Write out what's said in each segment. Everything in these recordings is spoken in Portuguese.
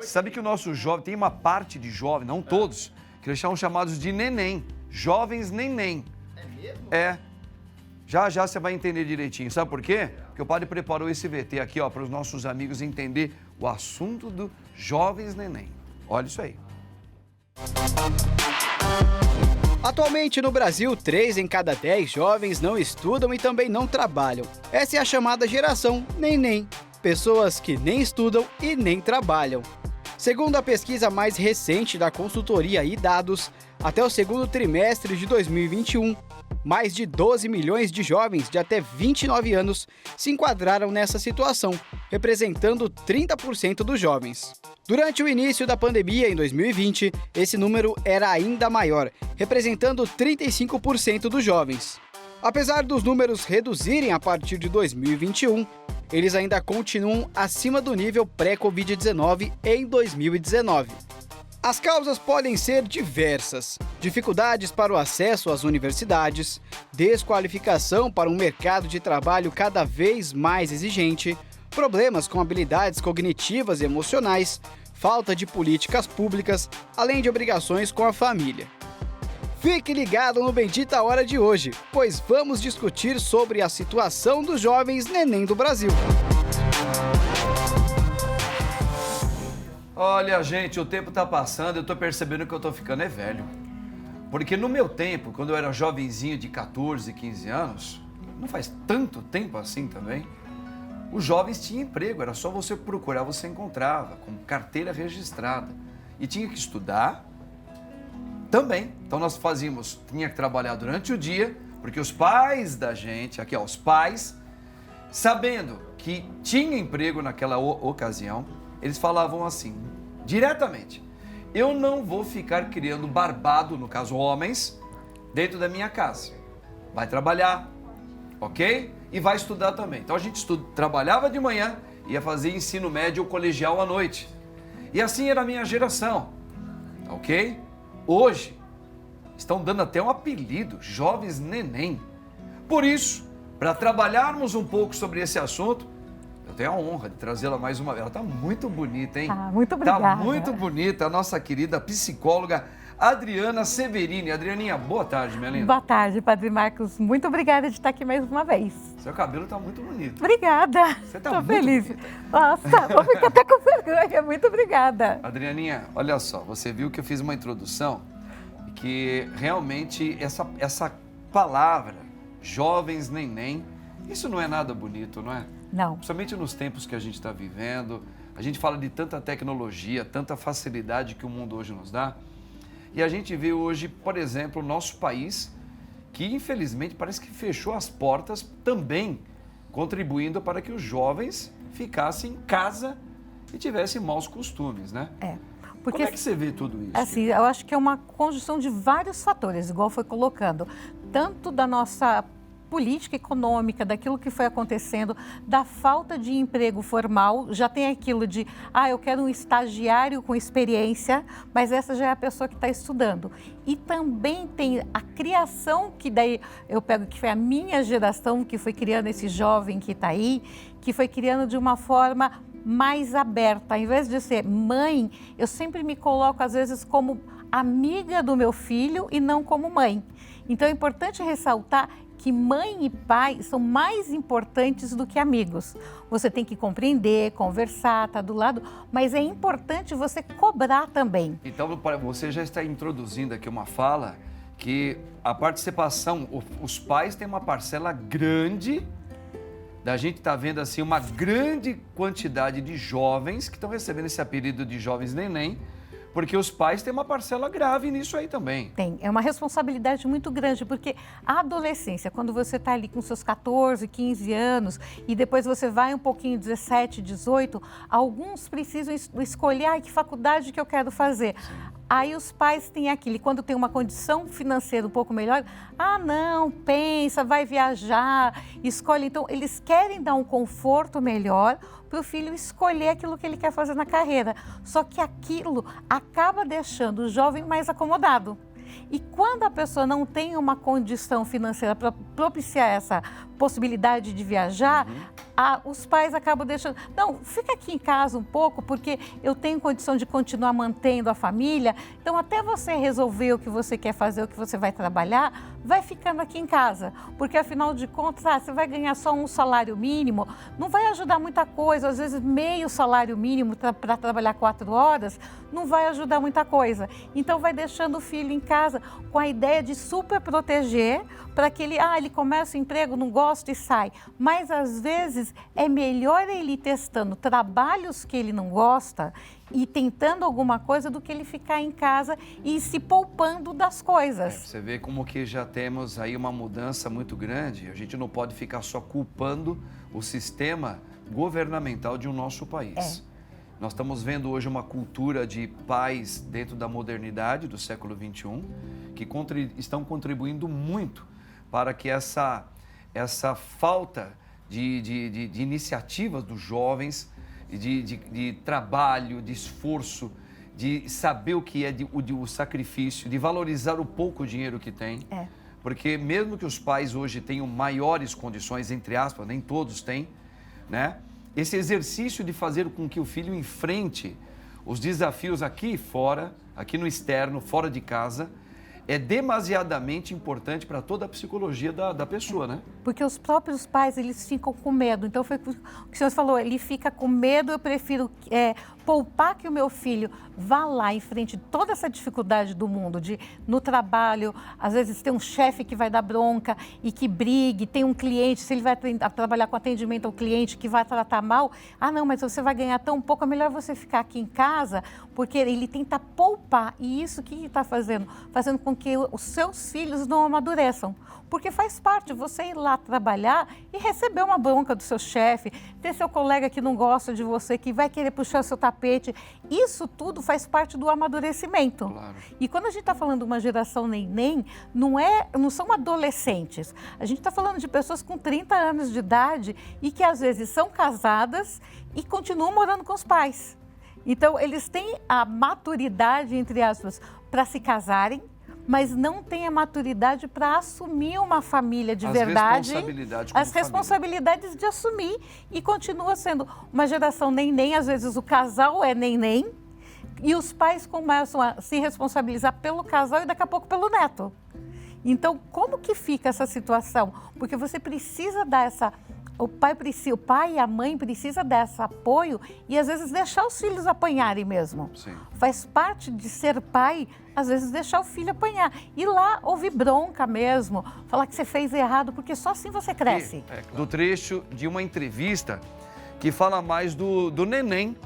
Sabe que o nosso jovem, tem uma parte de jovem, não todos, que eles são chamados de neném, jovens neném. É mesmo? É. Já já você vai entender direitinho. Sabe por quê? Porque o padre preparou esse VT aqui, ó, para os nossos amigos entender o assunto do jovens neném. Olha isso aí. Atualmente no Brasil, 3 em cada 10 jovens não estudam e também não trabalham. Essa é a chamada geração neném, pessoas que nem estudam e nem trabalham. Segundo a pesquisa mais recente da consultoria iDados, até o segundo trimestre de 2021, mais de 12 milhões de jovens de até 29 anos se enquadraram nessa situação, representando 30% dos jovens. Durante o início da pandemia, em 2020, esse número era ainda maior, representando 35% dos jovens. Apesar dos números reduzirem a partir de 2021, eles ainda continuam acima do nível pré-Covid-19 em 2019. As causas podem ser diversas: dificuldades para o acesso às universidades, desqualificação para um mercado de trabalho cada vez mais exigente, problemas com habilidades cognitivas e emocionais, falta de políticas públicas, além de obrigações com a família. Fique ligado no Bendita Hora de hoje, pois vamos discutir sobre a situação dos jovens neném do Brasil. Olha, gente, o tempo tá passando, eu tô percebendo que eu tô ficando velho. Porque no meu tempo, quando eu era jovenzinho de 14, 15 anos, não faz tanto tempo assim também, os jovens tinham emprego, era só você procurar, você encontrava, com carteira registrada. E tinha que estudar também. Então nós tinha que trabalhar durante o dia, porque os pais da gente, aqui ó, os pais, sabendo que tinha emprego naquela ocasião, eles falavam assim, diretamente: eu não vou ficar criando barbado, no caso homens, dentro da minha casa. Vai trabalhar, ok? E vai estudar também. Então a gente trabalhava de manhã, ia fazer ensino médio ou colegial à noite. E assim era a minha geração, ok? Hoje, estão dando até um apelido, jovens neném. Por isso, para trabalharmos um pouco sobre esse assunto, eu tenho a honra de trazê-la mais uma vez. Ela está muito bonita, hein? Ah, muito obrigada. Está muito bonita a nossa querida psicóloga Adriana Severini. Adrianinha, boa tarde, minha linda. Boa tarde, Padre Marcos. Muito obrigada de estar aqui mais uma vez. Seu cabelo está muito bonito. Obrigada. Você está Tô muito feliz. bonita. Nossa, vou ficar até com vergonha. Muito obrigada. Adrianinha, olha só, você viu que eu fiz uma introdução que realmente essa palavra, jovens neném, isso não é nada bonito, não é? Não. Principalmente nos tempos que a gente está vivendo, a gente fala de tanta tecnologia, tanta facilidade que o mundo hoje nos dá. E a gente vê hoje, por exemplo, o nosso país, que infelizmente parece que fechou as portas também, contribuindo para que os jovens ficassem em casa e tivessem maus costumes, né? É. Porque, como é que você vê tudo isso? Assim, eu acho que é uma conjunção de vários fatores, igual foi colocando, tanto da nossa política econômica, daquilo que foi acontecendo, da falta de emprego formal, já tem aquilo de, eu quero um estagiário com experiência, mas essa já é a pessoa que está estudando. E também tem a criação, que daí eu pego que foi a minha geração, que foi criando esse jovem que está aí, que foi criando de uma forma mais aberta. Ao invés de ser mãe, eu sempre me coloco às vezes como amiga do meu filho e não como mãe. Então é importante ressaltar que mãe e pai são mais importantes do que amigos. Você tem que compreender, conversar, estar do lado, mas é importante você cobrar também. Então, você já está introduzindo aqui uma fala que a participação, os pais têm uma parcela grande, da gente está vendo assim uma grande quantidade de jovens que estão recebendo esse apelido de jovens neném, porque os pais têm uma parcela grave nisso aí também. Tem, é uma responsabilidade muito grande, porque a adolescência, quando você está ali com seus 14, 15 anos, e depois você vai um pouquinho, 17, 18, alguns precisam escolher que faculdade que eu quero fazer. Sim. Aí os pais têm aquilo, e quando tem uma condição financeira um pouco melhor, não, pensa, vai viajar, escolhe. Então, eles querem dar um conforto melhor para o filho escolher aquilo que ele quer fazer na carreira. Só que aquilo acaba deixando o jovem mais acomodado. E quando a pessoa não tem uma condição financeira para propiciar essa possibilidade de viajar, os pais acabam deixando... Não, fica aqui em casa um pouco, porque eu tenho condição de continuar mantendo a família. Então, até você resolver o que você quer fazer, o que você vai trabalhar, vai ficando aqui em casa. Porque, afinal de contas, você vai ganhar só um salário mínimo, não vai ajudar muita coisa. Às vezes, meio salário mínimo para trabalhar 4 horas, não vai ajudar muita coisa. Então, vai deixando o filho em casa com a ideia de super proteger para que ele começa o emprego, não gosta e sai. Mas, às vezes, é melhor ele ir testando trabalhos que ele não gosta e tentando alguma coisa do que ele ficar em casa e se poupando das coisas. Você vê como que já temos aí uma mudança muito grande. A gente não pode ficar só culpando o sistema governamental de um nosso país. Nós estamos vendo hoje uma cultura de pais dentro da modernidade do século XXI que estão contribuindo muito para que essa falta de iniciativas dos jovens, de trabalho, de esforço, de saber o que é o sacrifício, de valorizar o pouco dinheiro que tem. Porque mesmo que os pais hoje tenham maiores condições, entre aspas, nem todos têm, né? Esse exercício de fazer com que o filho enfrente os desafios aqui fora, aqui no externo, fora de casa, é demasiadamente importante para toda a psicologia da pessoa, né? Porque os próprios pais, eles ficam com medo. Então, foi o que o senhor falou, ele fica com medo, eu prefiro poupar que o meu filho vá lá em frente de toda essa dificuldade do mundo, no trabalho, às vezes tem um chefe que vai dar bronca e que brigue, tem um cliente, se ele vai trabalhar com atendimento ao cliente que vai tratar mal, não, mas você vai ganhar tão pouco, é melhor você ficar aqui em casa, porque ele tenta poupar. E isso o que está fazendo? Fazendo com que os seus filhos não amadureçam. Porque faz parte você ir lá trabalhar e receber uma bronca do seu chefe, ter seu colega que não gosta de você, que vai querer puxar seu tapete. Isso tudo faz parte do amadurecimento. Claro. E quando a gente está falando de uma geração neném, não são adolescentes. A gente está falando de pessoas com 30 anos de idade e que às vezes são casadas e continuam morando com os pais. Então, eles têm a maturidade, entre aspas, para se casarem, mas não tem a maturidade para assumir uma família de verdade, as responsabilidades de assumir, e continua sendo uma geração neném. Às vezes o casal é neném e os pais começam a se responsabilizar pelo casal e daqui a pouco pelo neto. Então, como que fica essa situação? Porque você precisa dar o pai e a mãe precisam dar esse apoio e às vezes deixar os filhos apanharem mesmo. Sim. Faz parte de ser pai, às vezes deixar o filho apanhar. Ir lá ouvir bronca mesmo, falar que você fez errado, porque só assim você cresce. Do trecho de uma entrevista que fala mais do neném.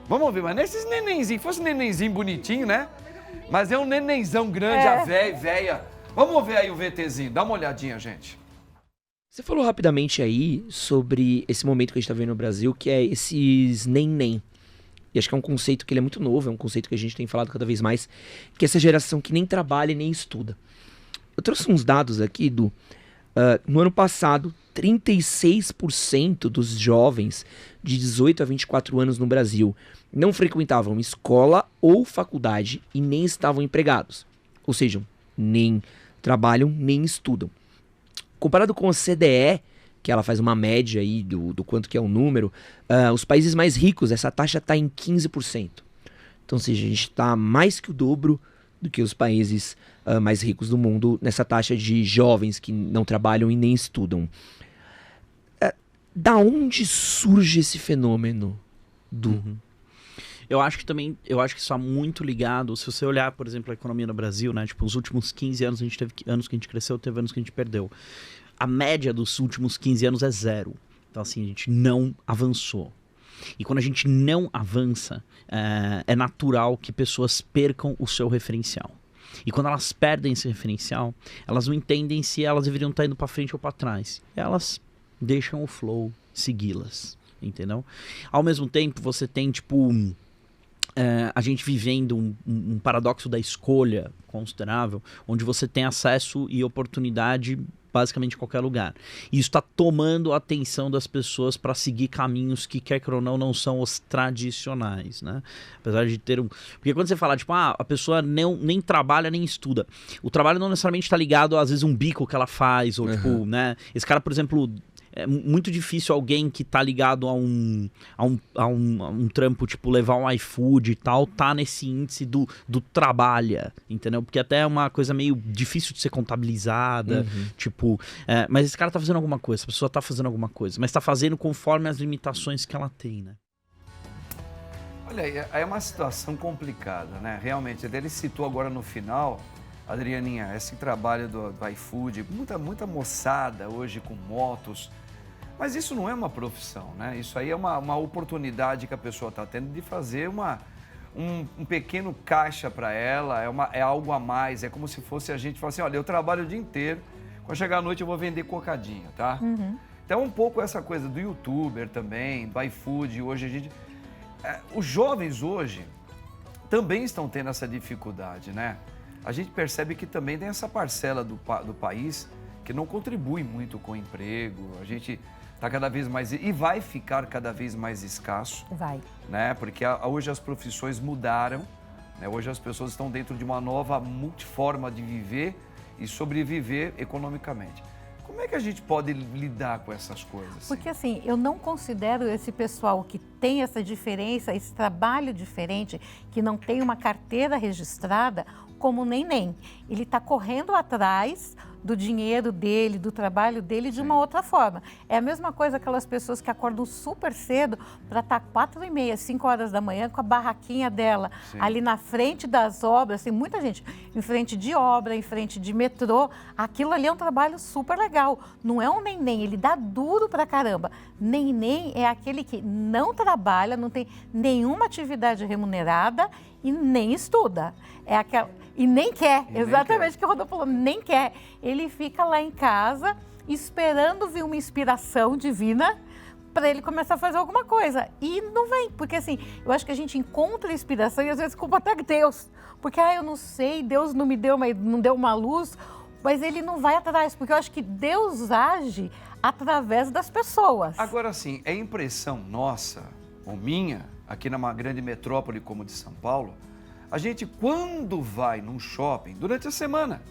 Vamos ouvir, mas nesses nenenzinhos, fosse um nenenzinho bonitinho, né? Mas é um nenenzão grande, a véia. Vamos ver aí o VTzinho, dá uma olhadinha, gente. Você falou rapidamente aí sobre esse momento que a gente tá vendo no Brasil, que é esses neném. E acho que é um conceito que ele é muito novo, é um conceito que a gente tem falado cada vez mais, que é essa geração que nem trabalha e nem estuda. Eu trouxe uns dados aqui, no ano passado, 36% dos jovens de 18 a 24 anos no Brasil não frequentavam escola ou faculdade e nem estavam empregados. Ou seja, nem trabalham nem estudam. Comparado com a CDE, que ela faz uma média aí do quanto que é o número, os países mais ricos, essa taxa está em 15%. Então, ou seja, a gente está mais que o dobro do que os países mais ricos do mundo nessa taxa de jovens que não trabalham e nem estudam. Da onde surge esse fenômeno do... Eu acho que isso está muito ligado, se você olhar, por exemplo, a economia no Brasil, né? Tipo, os últimos 15 anos, a gente teve anos que a gente cresceu, teve anos que a gente perdeu. A média dos últimos 15 anos é 0. Então, assim, a gente não avançou. E quando a gente não avança, é natural que pessoas percam o seu referencial. E quando elas perdem esse referencial, elas não entendem se elas deveriam estar indo para frente ou para trás. Elas deixam o flow segui-las, entendeu? Ao mesmo tempo, você tem, tipo... a gente vivendo um paradoxo da escolha considerável, onde você tem acesso e oportunidade basicamente qualquer lugar. E isso está tomando a atenção das pessoas para seguir caminhos que, quer que ou não são os tradicionais, né? Apesar de ter Porque quando você fala, tipo, a pessoa nem trabalha nem estuda, o trabalho não necessariamente está ligado, às vezes, um bico que ela faz, ou tipo, né? Esse cara, por exemplo... É muito difícil alguém que tá ligado a um trampo, tipo, levar um iFood e tal, tá nesse índice do trabalha, entendeu? Porque até é uma coisa meio difícil de ser contabilizada, tipo... mas esse cara tá fazendo alguma coisa, essa pessoa tá fazendo alguma coisa, mas tá fazendo conforme as limitações que ela tem, né? Olha, é uma situação complicada, né? Realmente, ele citou agora no final... Adrianinha, esse trabalho do iFood, muita moçada hoje com motos, mas isso não é uma profissão, né? Isso aí é uma oportunidade que a pessoa está tendo de fazer um pequeno caixa para ela, é algo a mais, é como se fosse a gente falar assim, olha, eu trabalho o dia inteiro, quando chegar à noite eu vou vender cocadinha, tá? Então um pouco essa coisa do youtuber também, do iFood, hoje a gente... os jovens hoje também estão tendo essa dificuldade, né? A gente percebe que também tem essa parcela do país que não contribui muito com o emprego. A gente está cada vez mais... E vai ficar cada vez mais escasso. Vai. Né? Porque hoje as profissões mudaram. Né? Hoje as pessoas estão dentro de uma nova multiforma de viver e sobreviver economicamente. Como é que a gente pode lidar com essas coisas? Porque assim, eu não considero esse pessoal que tem essa diferença, esse trabalho diferente, que não tem uma carteira registrada, como nem. Ele está correndo atrás do dinheiro dele, do trabalho dele de uma outra forma. É a mesma coisa aquelas pessoas que acordam super cedo para estar 4h30, 5 horas da manhã com a barraquinha dela ali na frente das obras. Tem muita gente em frente de obra, em frente de metrô. Aquilo ali é um trabalho super legal. Não é um nem, ele dá duro pra caramba. Nem é aquele que não trabalha, não tem nenhuma atividade remunerada e nem estuda. É aquela... E nem quer, exatamente o que o Rodolfo falou, nem quer. Ele fica lá em casa esperando vir uma inspiração divina para ele começar a fazer alguma coisa. E não vem, porque assim, eu acho que a gente encontra inspiração e às vezes culpa até Deus. Porque, eu não sei, Deus não me deu uma luz, mas ele não vai atrás, porque eu acho que Deus age através das pessoas. Agora sim, é impressão nossa, ou minha, aqui numa grande metrópole como de São Paulo, a gente, quando vai num shopping, durante a semana,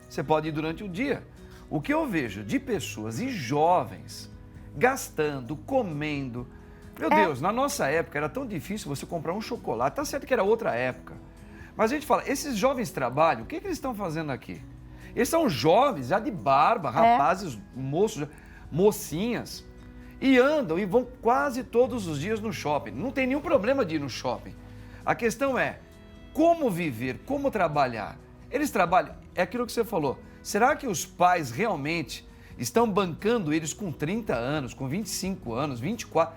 você pode ir durante o dia, o que eu vejo de pessoas e jovens gastando, comendo... Meu Deus, na nossa época era tão difícil você comprar um chocolate, tá certo que era outra época, mas a gente fala, esses jovens trabalham, o que eles estão fazendo aqui? Eles são jovens, já de barba, rapazes, moços, mocinhas, e andam e vão quase todos os dias no shopping. Não tem nenhum problema de ir no shopping. A questão é, como viver, como trabalhar? Eles trabalham, é aquilo que você falou. Será que os pais realmente estão bancando eles com 30 anos, com 25 anos, 24?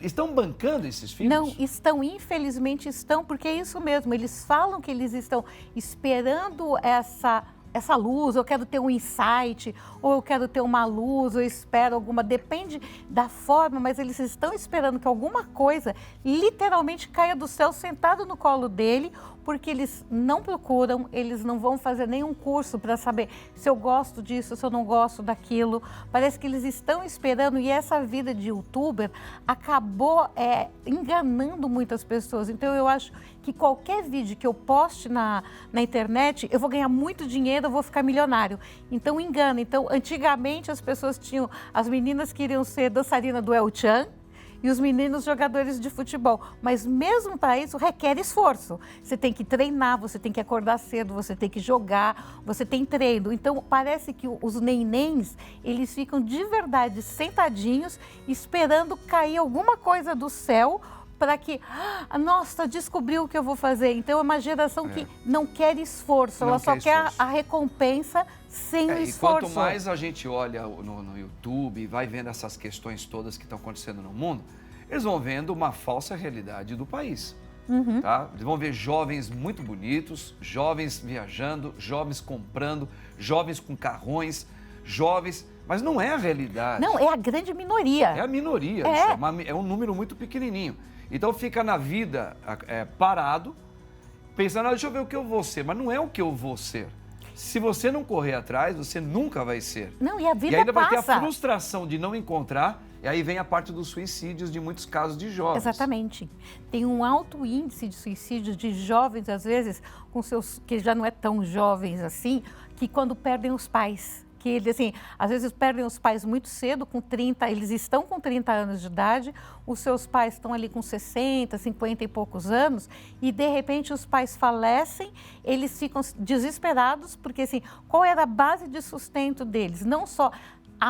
Estão bancando esses filhos? Não, estão, infelizmente estão, porque é isso mesmo. Eles falam que eles estão esperando essa luz, eu quero ter um insight, ou eu quero ter uma luz, eu espero alguma, depende da forma, mas eles estão esperando que alguma coisa literalmente caia do céu sentado no colo dele, porque eles não procuram, eles não vão fazer nenhum curso para saber se eu gosto disso, se eu não gosto daquilo. Parece que eles estão esperando e essa vida de youtuber acabou enganando muitas pessoas. Então eu acho que qualquer vídeo que eu poste na internet, eu vou ganhar muito dinheiro, eu vou ficar milionário. Então engana. Então antigamente as pessoas tinham, as meninas queriam ser dançarina do El Chan, e os meninos jogadores de futebol. Mas mesmo para isso requer esforço. Você tem que treinar, você tem que acordar cedo, você tem que jogar, você tem treino. Então parece que os nenéns, eles ficam de verdade sentadinhos, esperando cair alguma coisa do céu para que, nossa, descobriu o que eu vou fazer. Então é uma geração que não quer esforço, ela só quer a recompensa sem o esforço. E quanto mais a gente olha no YouTube e vai vendo essas questões todas que estão acontecendo no mundo, eles vão vendo uma falsa realidade do país. Tá? Eles vão ver jovens muito bonitos, jovens viajando, jovens comprando, jovens com carrões, jovens... Mas não é a realidade. Não, é a grande minoria. É a minoria, é um número muito pequenininho. Então fica na vida parado, pensando, deixa eu ver o que eu vou ser, mas não é o que eu vou ser. Se você não correr atrás, você nunca vai ser. Não, e a vida E ainda vai ter passa. a frustração de não encontrar, e aí vem a parte dos suicídios de muitos casos de jovens. Exatamente. Tem um alto índice de suicídios de jovens, às vezes, com seus, que já não é tão jovens assim, que quando perdem os pais. Que eles, assim, às vezes perdem os pais muito cedo, com 30, eles estão com 30 anos de idade, os seus pais estão ali com 60, 50 e poucos anos, e de repente os pais falecem, eles ficam desesperados, porque assim, qual era a base de sustento deles? Não só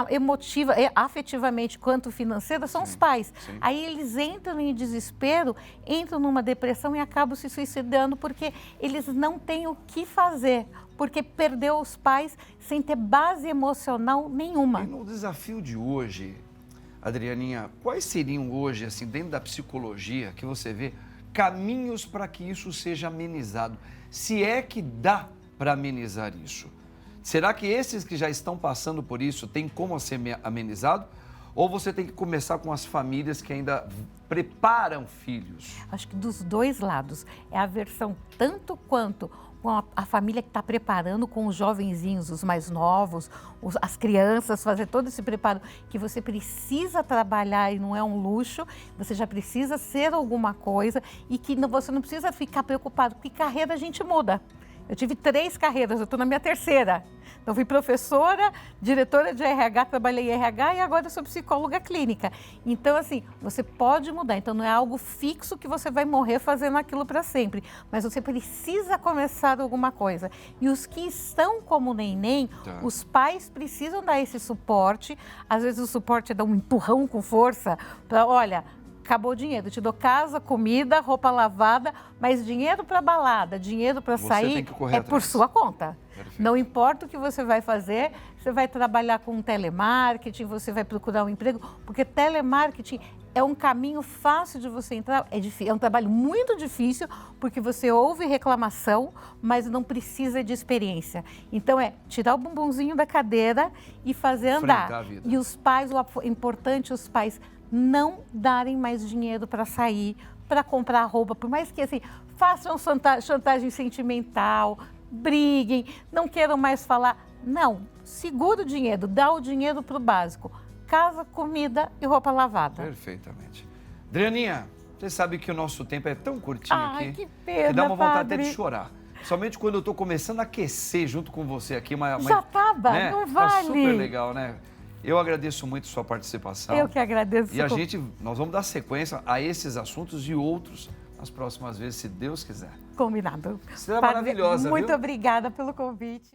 emotiva, afetivamente quanto financeira, são os pais. Sim. Aí eles entram em desespero, entram numa depressão e acabam se suicidando porque eles não têm o que fazer, porque perdeu os pais sem ter base emocional nenhuma. E no desafio de hoje, Adrianinha, quais seriam hoje, assim, dentro da psicologia, que você vê, caminhos para que isso seja amenizado? Se é que dá para amenizar isso? Será que esses que já estão passando por isso têm como ser amenizado? Ou você tem que começar com as famílias que ainda preparam filhos? Acho que dos dois lados. É a versão tanto quanto com a família que está preparando com os jovenzinhos, os mais novos, as crianças, fazer todo esse preparo que você precisa trabalhar e não é um luxo, você já precisa ser alguma coisa e que você não precisa ficar preocupado, porque carreira a gente muda. Eu tive 3 carreiras, eu estou na minha 3ª. Então, fui professora, diretora de RH, trabalhei em RH e agora eu sou psicóloga clínica. Então, assim, você pode mudar. Então, não é algo fixo que você vai morrer fazendo aquilo para sempre. Mas você precisa começar alguma coisa. E os que estão como neném, os pais precisam dar esse suporte. Às vezes, o suporte é dar um empurrão com força para, olha, acabou o dinheiro, eu te dou casa, comida, roupa lavada, mas dinheiro para balada, dinheiro para sair é por sua conta. Perfeito. Não importa o que você vai fazer, você vai trabalhar com telemarketing, você vai procurar um emprego, porque telemarketing é um caminho fácil de você entrar, é um trabalho muito difícil, porque você ouve reclamação, mas não precisa de experiência. Então é tirar o bumbumzinho da cadeira e fazer andar. E os pais, o importante, os pais não darem mais dinheiro para sair, para comprar roupa, por mais que assim, façam chantagem sentimental, briguem, não queiram mais falar. Não, segura o dinheiro, dá o dinheiro para o básico. Casa, comida e roupa lavada. Perfeitamente. Adrianinha, você sabe que o nosso tempo é tão curtinho aqui, que pena, que dá uma vontade padre. até de chorar. Somente quando eu estou começando a aquecer junto com você aqui. Já estava, né? não vale. Tá super legal, né? Eu agradeço muito sua participação. Eu que agradeço. E nós vamos dar sequência a esses assuntos e outros nas próximas vezes, se Deus quiser. Combinado. Você é maravilhosa, Muito viu? obrigada pelo convite.